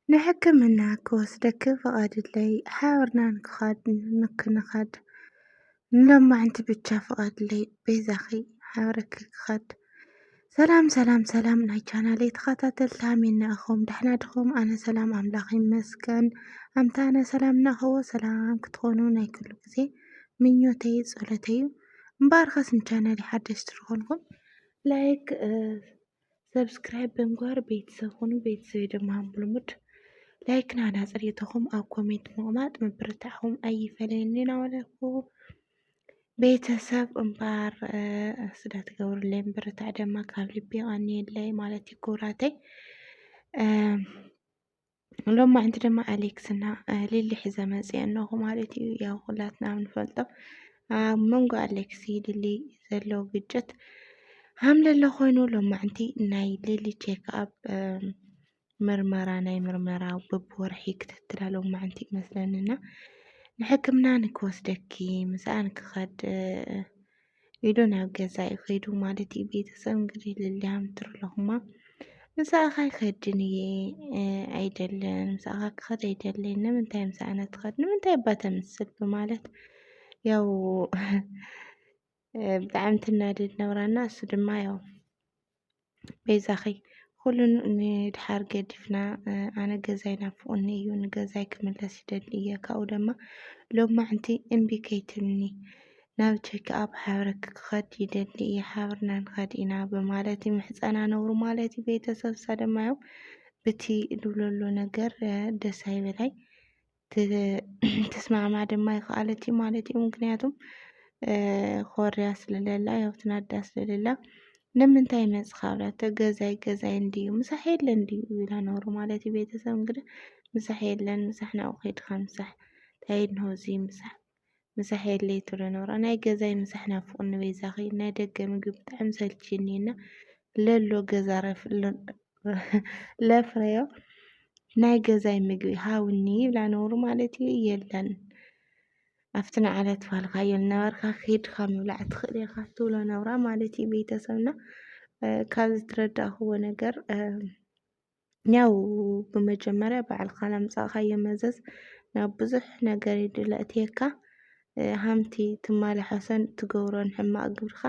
ንሕክምና ክወስደኪ ፍቐድለይ ሓቢርና ንክንኸድ ሎማዓንቲ ብቻ ፍቐድለይ ቤዛኺ ሓቢረኪ ክኸድ። ሰላም ሰላም ሰላም ናይ ቻናለይ ተኸታተልቲ ከመይ ኢኹም ደሕና ዲኹም? ኣነ ሰላም ኣምላኽ ይመስገን። ኣምታ ኣነ ሰላም ንኸዎ ሰላም ክትኾኑ ናይ ኩሉ ግዜ ምኞተይ ጸሎተይ እዩ። እምበር ኸስ ንቻናለይ ሓደሽቲ ዝኾንኩም ላይክ ሰብስክራይብ ብምግባር ቤተሰብ ሁኑ። ቤተሰበይ ድማ ብልሙድ ላይክ ናና ፅሬቶኹም ኣብ ኮሜንት ምቕማጥ ምብርታዕኹም ኣይፈለየኒ እናበለኩ ቤተሰብ እምበር ስለ ትገብሩለይ ምብርታዕ ድማ ካብ ልቢ ይቐኒየለይ ማለት እዩ ክቡራተይ። ሎማዓንቲ ድማ ኣሌክስ እና ሊሊ ሒዘ መፅአ ኣለኹ ማለት እዩ። ያው ኩላትና ንፈልጦ ኣብ መንጎ ኣሌክስ ሊሊ ዘሎ ግጭት ሃምለሎ ኮይኑ ሎማዓንቲ ናይ ሊሊ ቼክኣፕ ምርመራ ናይ ምርመራ በብወርሒ ክትትላ ሎማዓንቲ ይመስለኒና ንሕክምና ንክወስደኪ ምስኣ ንክኸድ ኢሉ ናብ ገዛ እዩ ከይዱ ማለት እዩ። ቤተሰብ እንግዲህ ልልያ ምትርለኹማ ምስኣኻ ይኸድን እየ ኣይደለን ምስኣኻ ክኸድ ኣይደለን ንምንታይ ምስኣነ ትኸድ ንምንታይ እባ ተምስል በማለት ያው ብጣዕሚ ትናደድ ነብራና። እሱ ድማ ያው ቤዛኺ ኩሉ ንድሓር ገዲፍና ኣነ ገዛይ ናፍቁኒ እዩ ንገዛይ ክምለስ ይደሊ እየ ካብኡ ድማ ሎማዓንቲ እምቢ ከይትብልኒ ናብ ቼክኣፕ ሓቢረኪ ክኸድ ይደሊ እየ ሓቢርና ንኸድ ኢና በማለት ይምሕፀና ነብሩ ማለት እዩ። ቤተሰብ እሳ ድማ ያው በቲ ዝብለሎ ነገር ደስ ኣይበላይ ትስማዕማዕ ድማ ይከኣለት እዩ ማለት እዩ። ምክንያቱም ኮርያ ስለዘላ ያው ትናዳ ስለዘላ ንምንታይ መፅኻ ብላቶ ገዛይ ገዛይ እንድዩ ምሳሕ የለን እንድዩ ኢላ ነብሩ ማለት እዩ። ቤተሰብ እንግዲህ ምሳሕ የለን ምሳሕ ናብኡ ከይድካ ምሳሕ እንታይ እንሆ እዚ ምሳሕ የለይ ትብሎ ነብራ። ናይ ገዛይ ምሳሕ ናፍቁኒ ቤዛኺ ናይ ደገ ምግቢ ብጣዕሚ ሰልችየኒ እና ለሎ ገዛ ለፍረዮ ናይ ገዛይ ምግቢ ሃቡኒ ይብላ ነብሩ ማለት እዩ። የለን ኣብቲ ንዓለት ባልካዮ ዝነበርካ ከይድካ ምብላዕ ትኽእል ኢኻ ትብሎ ነብራ ማለት እዩ። ቤተሰብና ካብ ዝተረዳእኽዎ ነገር ያው ብመጀመርያ ባዕልኻ ናምፃእኻዮ መዘዝ ናብ ብዙሕ ነገር የእትየካ ሃምቲ ትመላሓሶን ትገብሮን ሕማቅ ግብርካ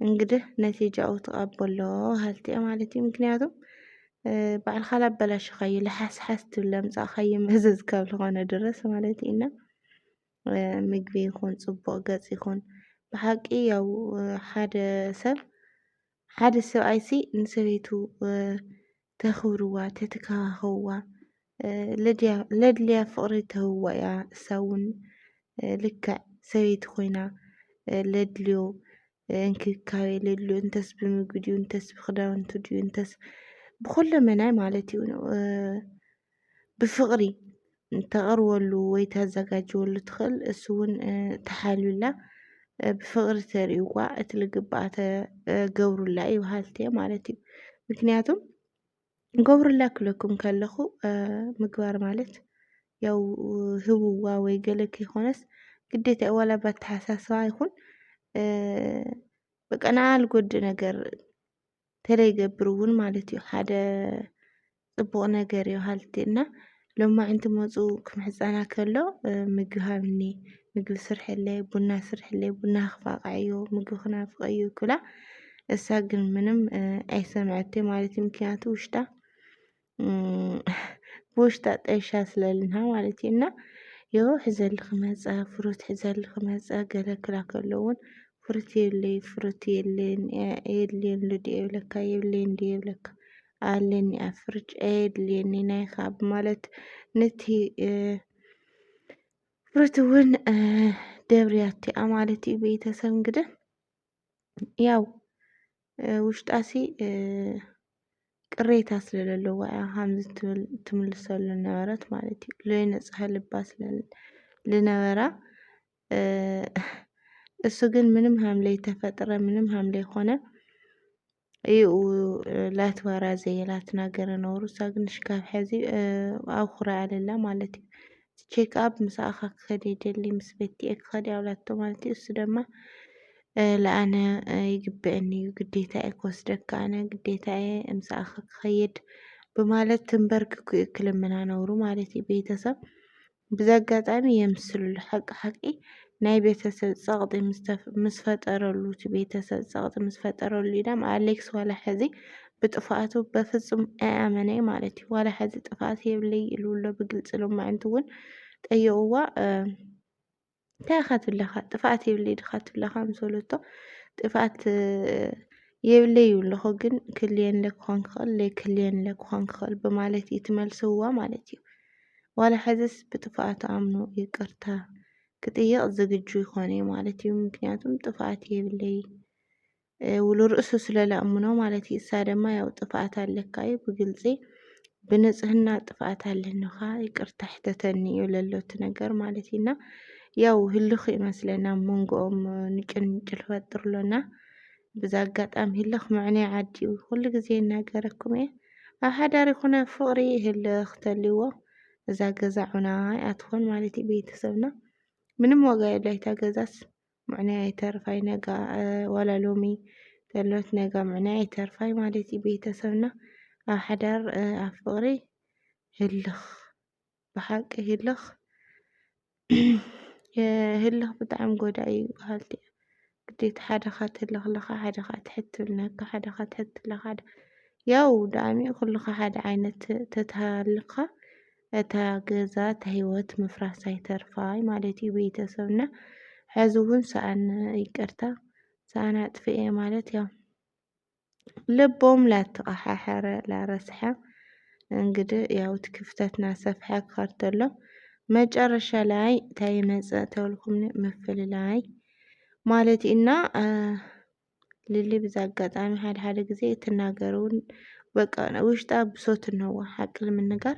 እንግዲህ ነቲጅኡ ትቐበሎ ሃልቲ እየ ማለት እዩ። ምክንያቱም ባዕልኻ ላበላሽኻዮ ለሓስሓስ ትብል ለምፃእኻዮ መዘዝ ካብ ዝኾነ ድረስ ማለት እዩ። እና ምግቢ ይኹን ፅቡቅ ገፅ ይኹን ብሓቂ ያው ሓደ ሰብኣይሲ ንሰበይቱ ተኽብርዋ ተተካባኸብዋ ለድልያ ፍቅሪ ተህብዋ እያ እሳ እውን ልክዕ ሰበይቲ ኮይና ለድልዮ እንክብካቤ ለድልዮ እንተስ ብምግቢ ድዩ እንተስ ብክዳውንቲ ድዩ እንተስ ብኩለመናይ ማለት እዩ ብፍቅሪ ተቅርበሉ ወይ ተዘጋጅወሉ ትኽእል እሱ እውን ተሓልዩላ ብፍቅሪ ተርእይዋ እቲ ዝግባእ ተገብሩላ እዩ በሃልቲ እየ ማለት እዩ። ምክንያቱም ገብሩላ ክብለኩም ከለኹ ምግባር ማለት ያው ህቡዋ ወይ ገለ ከይኾነስ ግዴታ እዩ ዋላ በኣተሓሳስባ ይኹን በቃ ንዓዓ ዝጎድእ ነገር ተደይገብር እውን ማለት እዩ ሓደ ፅቡቅ ነገር እዩ በሃልቲ እና ሎማዓንቲ መፁ ክምሕፀና ከሎ ምግቢ ሃብኒ ምግቢ ስርሐለይ ቡና ስርሐለይ ቡና ክፋቅዐዮ ምግቢ ክናፍቀዮ ክብላ እሳ ግን ምንም ኣይሰምዐትዮን ማለት እዩ። ምክንያቱ ውሽጣ ብውሽጣ ጠይሻ ስለልንሃ ማለት እዩ። እና ዮ ሕዘሊ ክመፀ ፍሩት ሕዘሊ ክመፀ ገለ ክብላ ከሎ እውን ፍሩት የብለይ ፍሩት የድልየን ድዮ ይብለካ የብለይን ድዮ ይብለካ ኣለኒ ኣብ ፍርጅ ኣየድልየኒ ናይ ኢኻ ብማለት ነቲ ፍሩት እውን ደብርያቶ እያ ማለት እዩ። ቤተሰብ እንግዲህ ያው ውሽጣሲ ቅሬታ ስለዘለዋ እያ ከምዚ ትምልሰሉ ዝነበረት ማለት እዩ። ዘይነፅሐ ልባ ስለዝነበራ እሱ ግን ምንም ሃም ዘይተፈጠረ ምንም ሃም ዘይኮነ እዩ ላትዋራ ዘየላትናገረ ነብሩ እሳ ግን ሽካብ ሕዚ ኣብ ኩራይ ኣለላ ማለት እዩ። ቼክኣፕ ምስኣኻ ክኸድ ይደሊ ምስ በቲአ ክኸድ ኣብላቶ ማለት እዩ። እሱ ድማ ለኣነ ይግበአኒ እዩ ግዴታ እየ ክወስደካ ኣነ ግዴታ እየ ምስኣኻ ክኸይድ بمالت تنبرككو يكلمنا نورو مالتي بيتسب بزاقاتامي يمسلو الحق حقي ناي بيتسب صغدي مسفترلو بيتسب صغدي مسفترلو يدام أليكس ولا حزي بطفاته بفصم آمني مالتي ولا حزي طفاتي يبلي الولا بقلت لهم ما عندون أيوة تاخذ لها طفاتي يبلي دخلت لها مسولته طفات يبلي ولخو ግን ክልየን ለክኾን ክኽእል ለይክልየን ለክኾን ክኽእል በማለት ይትመልስዋ ማለት እዩ። ዋላ ሕዝስ ብጥፍኣቱ ኣምኑ ይቅርታ ክጥይቕ ዝግጁ ይኾነ እዩ ማለት እዩ። ምክንያቱም ጥፍኣት የብለይ ውሉ ርእሱ ስለለኣምኖ ማለት እዩ። እሳ ድማ ያው ጥፍኣት ኣለካ እዩ ብግልፂ ብንጽህና ጥፍኣት ኣለንኻ ይቅርታ ሕተተኒ ይብለሎት ነገር ማለት እዩ። እና ያው ህልኽ ይመስለና መንጎኦም ንጭንጭል ፈጥርሎና بዛ ኣጋጣሚ ህልኽ ምዕነይ ዓዲ እዩ ኩሉ ግዜ እናገረኩም እየ ኣብ ሓዳር ይኹነ ፍቕሪ ህልኽ ተልይዎ እዛ ገዛ ዑናይ ኣትኾን ማለት እዩ። ቤተሰብና ምንም ዋጋ የብላ እታ ገዛስ ምዕነይ ኣይተርፋይ ነጋ ዋላ ሎሚ ተሎት ነጋ ምዕነይ ኣይተርፋይ ማለት እዩ። ቤተሰብና ኣብ ሓዳር ኣብ ፍቕሪ ህልኽ ብሓቂ ህልኽ ህልኽ ብጣዕሚ ጎዳኢ እዩ በሃልቲ እየ ግዴታ ሓደኻ ትህልኽ ለኻ ሓደኻ ትሕትብል ነካ ሓደኻ ትሕትለኻ ያው ዳኣሚ ኩልኻ ሓደ ዓይነት ተተሃልኻ እታ ገዛ እታ ህይወት ምፍራስ ኣይተርፋይ ማለት እዩ። ቤተሰብና ሕዚ እውን ሰኣን ይቅርታ ሰኣን ኣጥፍአ ማለት ያው ልቦም ላተቐሓሐረ ላረስሐ እንግዲህ ያው እቲ ክፍተት እናሰፍሐ ክኸድ ተሎ መጨረሻ ላይ እንታይ ይመጽእ ተብልኩምኒ ምፍልላይ ማለት እና ልሊ ብዛ ኣጋጣሚ ሓደ ግዜ ትናገሩን በቃ ውሽጣ ብሶት እንህዋ ሓቂ ንምንጋር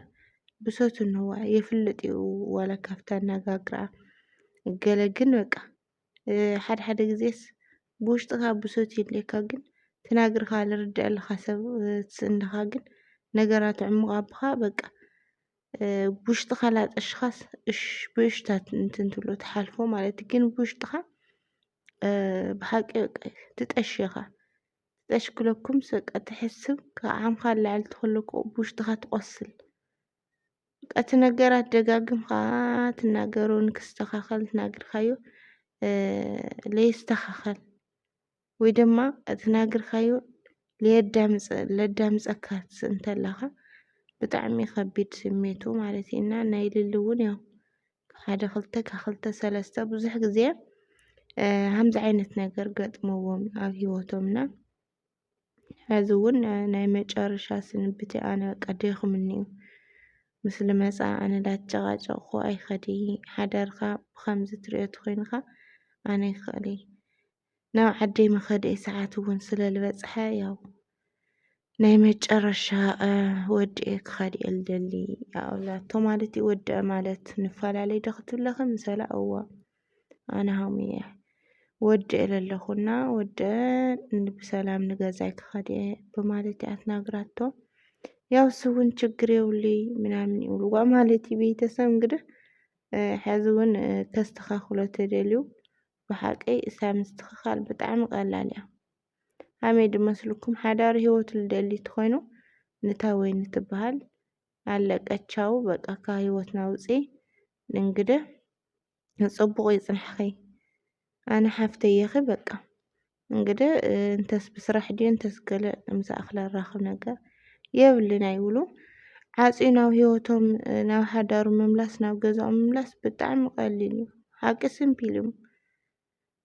ብሶት እንህዋ የፍልጥ እዩ ዋላ ካብታ ኣነጋግራ ገለ ግን በቃ ሓደ ግዜስ ብውሽጥኻ ብሶት የድልየካ ግን ትናግርካ ዝርድአልካ ሰብ ትስእንኻ ግን ነገራት ዕሙቕ ኣቦኻ በቃ ብውሽጥኻ ላጠሽኻስ እሽ ብእሽታት እንትን ትብሎ ትሓልፎ ማለት ግን ብውሽጥኻ ብሓቂ በቃ ትጠሽ ኢኻ ትጠሽክለኩምስ በቃ ትሕስብ ዓምኻ ንላዕሊ ትኸለኩ ብውሽጥኻ ትቆስል በቃ እቲ ነገራት ደጋጊምካ ትናገሮ ንክስተኻኸል ትናገርካዮ ለይስተኻኸል ወይ ድማ ትናገርካዮ ለዳምፀካ ትስእ እንተለኻ ብጣዕሚ ከቢድ ስሜቱ ማለት እዩ። እና ናይ ልሊ እውን ያው ሓደ ክልተ ካብ ክልተ ሰለስተ ብዙሕ ግዜ ከምዚ ዓይነት ነገር ገጥመዎም ኣብ ሂወቶምና ሕዚ እውን ናይ መጨረሻ ስንብተይ ኣነ በቃ ደኺሙኒ እዩ ምስ ልመፃ ኣነ ላጨቃጨቕኩ ኣይኸዲ ሓዳርካ ብከምዚ ትሪኦ ተኮይንካ ኣነ ይክእል ናብ ዓደይ መኸዲ ሰዓት እውን ስለ ዝበፅሐ ያው ናይ መጨረሻ ወዲአ ክኸድ እየ ልደሊ ኣብላቶ ማለት እዩ። ወድአ ማለት ንፈላለዩ ዶ ክትብለኺ ምሰላ እዋ ኣነ ሃሙየ ወድአ ለለኹና ወድአ ብሰላም ንገዛይ ክኸድ እየ በማለት እያ ትናግራቶ። ያው እሱ እውን ችግር የብሉይ ምናምን ይብልዋ ማለት እዩ። ቤተሰብ እንግዲህ ሕዚ እውን ከስተኻኽሎ ተደልዩ ብሓቂ እሳ ምስትኽኻል ብጣዕሚ ቀላል እያ። ከመይ ድመስለኩም ሓዳር ሂወት ልደሊ እንተኮይኑ ንታ ወይኒ ትበሃል ኣለቀ ቻው በቃ ካብ ሂወትና ውፅኢ እንግዲህ ፅቡቕ ይፅንሕኺ ኣነ ሓፍተየኺ በቃ እንግዲህ እንተስ ብስራሕ ድዩ እንተስ ገለ ምስኣ ክለራኽብ ነገር የብልን ኣይብሉ ዓፂዩ ናብ ሂወቶም ናብ ሓዳሩ ምምላስ ናብ ገዝኦም ምምላስ ብጣዕሚ ቀሊል እዩ። ሓቂ ስምፒል እዩ።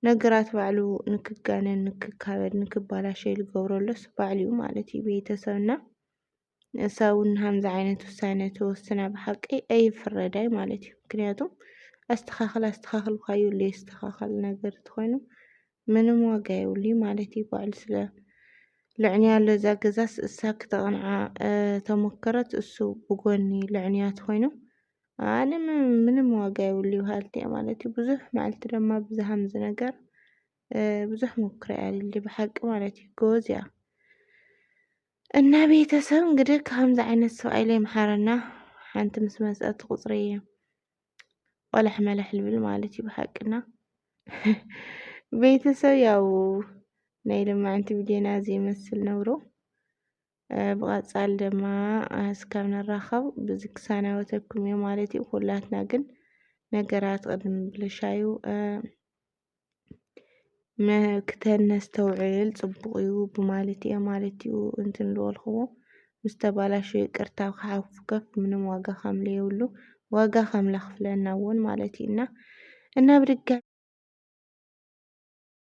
ነገራት ባዕሉ ንክጋነን ንክካበድ ንክበላሸው ዝገብረሎስ ባዕሉ እዩ ማለት እዩ። ቤተሰብና እሳ እውን ከምዚ ዓይነት ውሳነ ተወስና ብሓቂ ኣይፍረዳይ ማለት እዩ። ምክንያቱም ኣስተኻኽልካዮ ለይስተኻኸል ነገር እንተኮይኑ ምንም ዋጋ የብሉይ ማለት እዩ። ባዕሉ ስለ ልዕንያሎ እዛ ገዛስ እሳ ክተቕንዓ ተሞከረት እሱ ብጎኒ ልዕንያ እንተኮይኑ ኣነ ምንም ዋጋ የብሉይ በሃልቲ እየ ማለት እዩ። ብዙሕ መዓልቲ ድማ ብዛ ከምዚ ነገር ብዙሕ ሞክረ እየ ልሊ ብሓቂ ማለት እዩ። ጎበዝ እያ እና ቤተሰብ እንግዲህ ከምዚ ዓይነት ሰብኣይ ለይምሓረና ሓንቲ ምስ መፅአት ቁፅሪ ቆላሕ መላሕ ልብል ማለት እዩ። ብሓቂና ቤተሰብ ያው ናይ ልማዓንቲ ቪድዮና እዚ ይመስል ነብሮ ብቐጻሊ ድማ እስካብ ንራኸብ ብዚ ክሳናበተኩም እየ ማለት እዩ። ኩላትና ግን ነገራት ቅድሚ ምብልሻዩ ክተነስተውዕል ጽቡቕ እዩ ብማለት እየ ማለት እዩ እንትን ዝበልኽዎ ምስ ተባላሸወ ይቅርታ ክሓልፍ ከፍ ምንም ዋጋ ከም ዘየብሉ ዋጋ ከም ዘኽፍለና እውን ማለት እዩ እና ብድጋሚ